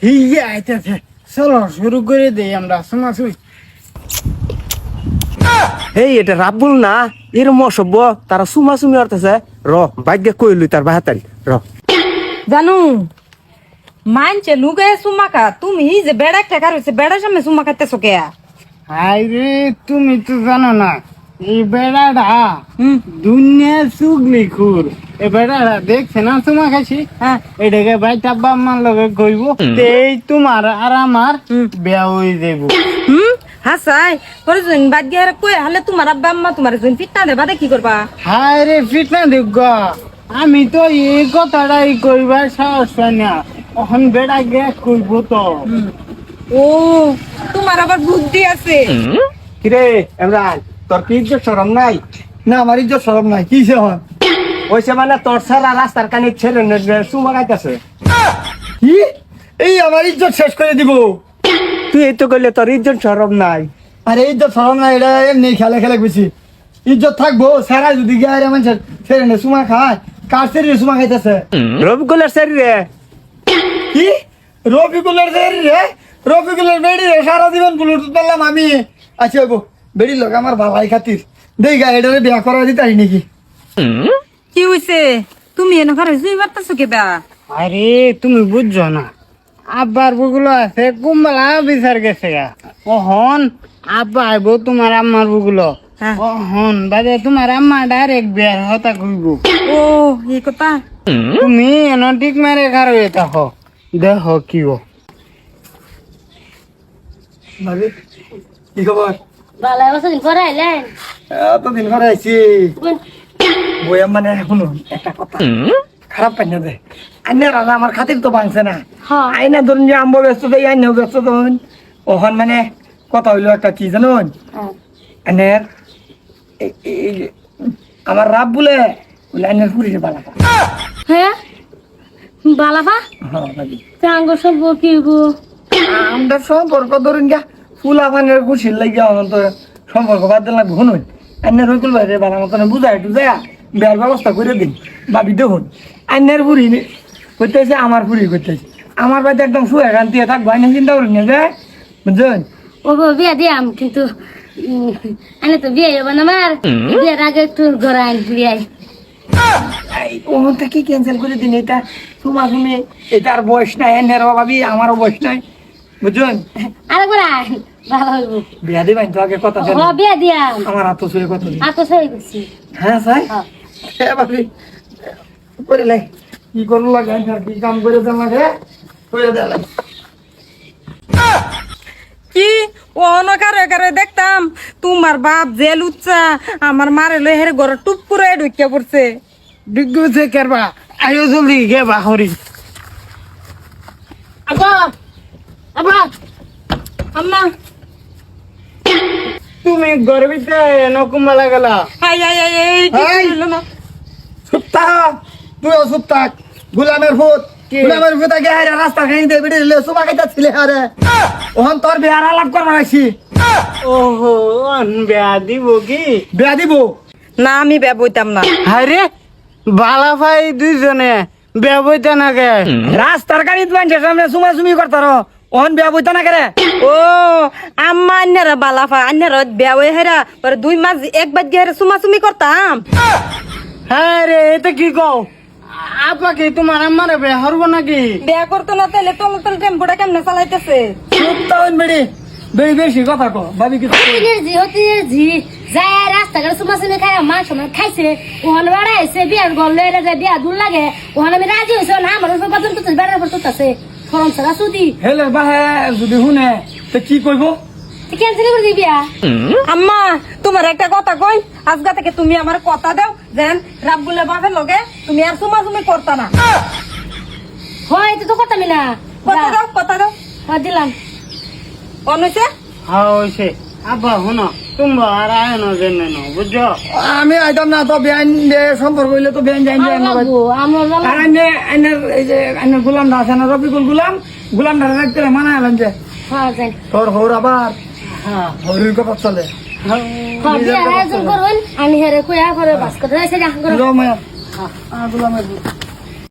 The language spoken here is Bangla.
হিয়া আইতাছে, চলো শুরু করে দেই আমরা সুমাসুই। এই এটা রাব্বুল না এরম অসভ্য তারা সুমাসুমি অর্থেছে র ভাগ্যে কইলুই তার বাহাতারি র জানু মানছে লুকে সুমা খা, তুমি যে বেড়া ঠেকা রয়েছে বেড়ার সামনে সুমা খাইতেছো কে? হাই রে, তুমি তো জানো না এই বেড়াটা হুম দুনিয়া চুগলি খুর। এই বেড়াটা দেখছে না তোমার কাছে, হ্যাঁ এটাকে ভাই টাব্বা আমার লগে কইব, এই তোমার আর আমার বিয়া হয়ে যাইব। হাসাই পরে জইন বাদ গিয়ে কই হলে তোমার আব্বা আম্মা তোমার জইন ফিটনা দেবা দে কি করবা? হাই রে ফিটনা দেখ, আমি তো এই কথাটাই কইবার সাহস পাই না, এখন বেড়া গে কইব তো। ও তোমার আবার বুদ্ধি আছে। কিরে ইমরান তোর কি ইজ্জত শরম নাই? না আমার ইজ্জত শরম নাই, কিসে হন? ওইসে মানে তোর সারা রাস্তার কানে ছেলে সুমা গাইতেছে। কি এই আমার ইজ্জত শেষ করে দিব? তুই এই তো কইলে তোর ইজ্জত শরম নাই। আরে ইজ্জত শরম নাই, এটা এমনি খেলে খেলে বেশি ইজ্জত থাকবো। সারা যদি গায়ে মানুষের ছেড়ে নে সুমা খায়, কার শরীরে সুমা খাইতেছে? রবিকুলের শরীরে। কি রফিকুলের শরীর রে? রফিকুলের বেড়ি রে, সারা জীবন ব্লুটুথ পেলাম আমি। আচ্ছা গো বেড়ির লোক আমার ভালাই খাতির দেই গা এটারে বিয়া করা দিতারি নাকি? কি হইছে তুমি এনে ঘরে জুই মারতেছো কে বা? আরে তুমি বুঝছো না, আব্বার বুগুলো আছে কুম্বলা বিচার গেছে গা, ওহন আব্বা আইব তোমার আম্মার বুগুলো, হ্যাঁ। ওহন বাদে তোমার আম্মা ডাইরেক্ট বিয়ার হতা কইব। ও এই কথা। তুমি এনে ঠিক মারে খারো দেখো দেখো কি ও। ভাবি কি খবর? ভালো বছর পরে আইলেন এতদিন পরে আইছি। বইয়া মানে শুনুন একটা কথা, খারাপ পাই না দে আইনের রাজা আমার খাতির তো ভাঙছে না। হ্যাঁ। আইনা ধরুন যে আম্ব ব্যস্ত দেয় আইনেও ব্যস্ত ধরুন, ওখান মানে কথা হইলো একটা কি জানুন, আইনের এই যে আমার রাব বলে আইনের ফুরিয়ে বালাকা। হ্যাঁ বালাবা হ্যাঁ ভাবি চাঙ্গ সব কি গো আমরা সম্পর্ক ধরুন গা ফুলা ফানের খুশির লাগিয়া তো সম্পর্ক বাদ দিন লাগবে। শুনুন আইনের হইকুল ভাই বালা মতন বুঝাই একটু যায় বিয়ার ব্যবস্থা করে দিন। ভাবি দেখুন আইনের ফুরি করতেছে, আমার ফুরি করতেছে, আমার বাড়িতে একদম শুয়ে শান্তিয়ে থাকবো, আইনে চিন্তা করি না যে বুঝছেন। ও গো বিয়া দিয়াম কিন্তু আনে তো বিয়ে হবো না আমার বিয়ের আগে একটু ঘরে আইন বিয়াই ওটা কি ক্যান্সেল করে দিন, এটা তোমার তুমি এটার বয়স নাই, আইনের ভাবি আমারও বয়স নাই বুঝছেন। আরেকবার আইন ভালো হইব। বিয়া দিবেন তো আগে কথা দেন, ও বিয়া দিয়াম আমার হাত ছুঁয়ে কথা দিন। আর তো সই করছি। হ্যাঁ স্যার হ্যাঁ। হ্যাঁ ভাবি করে লাই কি করলো লাগে আর কি কাম করে দেন লাগে করে দেন। কি অনকারে কারে দেখতাম তোমার বাপ জেল উচ্চা আমার মারে লই হেরে ঘরে টুপ করে ঢুকিয়া পড়ছে। ডিগ্গু সে কেরবা আয়ো জলদি গে বাহরি। আব্বা আব্বা আম্মা তুমি ঘরের ভিতরে নকুম্বালা গেলা। হাই হাই হাই এই কি হাই। হলো না? সুপ্তা তুইও সুপ্তা গুলামের ভূত কি? গুলামের ভূত আগে হারে রাস্তা খাই দে বিড়ি লে সুমা খাইতা ছিলে আরে ওহন তোর বিয়ার আলাপ করবা আইছি। ওহো অন বিয়া দিব কি? বিয়া দিব না আমি বেব হইতাম না। হায়রে বালা ভাই দুইজনে বিয়া বইতে না গে। রাস্তার গাড়িতে মানুষের সামনে সুমা সুমি করতার ওহন বিয়া বইতা না করে। ও আম্মা আন্যারা বালাফা আন্যারা বেয়া হয়ে হেরা পরে 2 মাস একবার গিয়ে সুমাসুমি করতাম। হ্যাঁ রে এটা কি কও? আপা কি তোমার আমার বিয়া হরব নাকি? বেয়া করতো না তাহলে তোমার টেম্পোটা কেমনে চালাইতেছে? সুপ্তা হইন বেড়ি বেড়ি বেশি কথা কো ভাবি কি হতে জি যায় রাস্তাঘাটে সুমাসুমি খাই মাংস খাইছে ওখানে বাড়াইছে বিয়ার গল লইলে যায় বিয়া দূর লাগে ওখানে আমি রাজি হয়েছে না আমার বাজার তো বেড়ার পর তোতাছে ফরম ছাড়া সুদি হেলে বাহে যদি শুনে তো কি কইব? ক্যান্সেল করে দিবি বিয়া। আম্মা তোমার একটা কথা কই, আজকে থেকে তুমি আমার কথা দাও যেন রাব্বুলে বাপের লগে তুমি আর সুমাসুমি করতা না। হয় তো করতাম না কথা দাও কথা দাও। হয় দিলাম কোন হইছে? হ্যাঁ হইছে। আব্বা শুনো তোমরা আর আয় না জেনে না বুঝছো। আমি আইতাম না তো বেআইন সম্পর্ক হইলে তো বেআইন যাই আমার আর আইনের এই যে আইনের গুলাম আছে না রফিকুল গুলাম রাখতে মানা এলাম যে হ্যাঁ যাই তোর হৌর আবার হ্যাঁ হরির কথা চলে। হ্যাঁ বিয়া আয়োজন করুন আমি হেরে কুয়া করে বাস করে গুলামের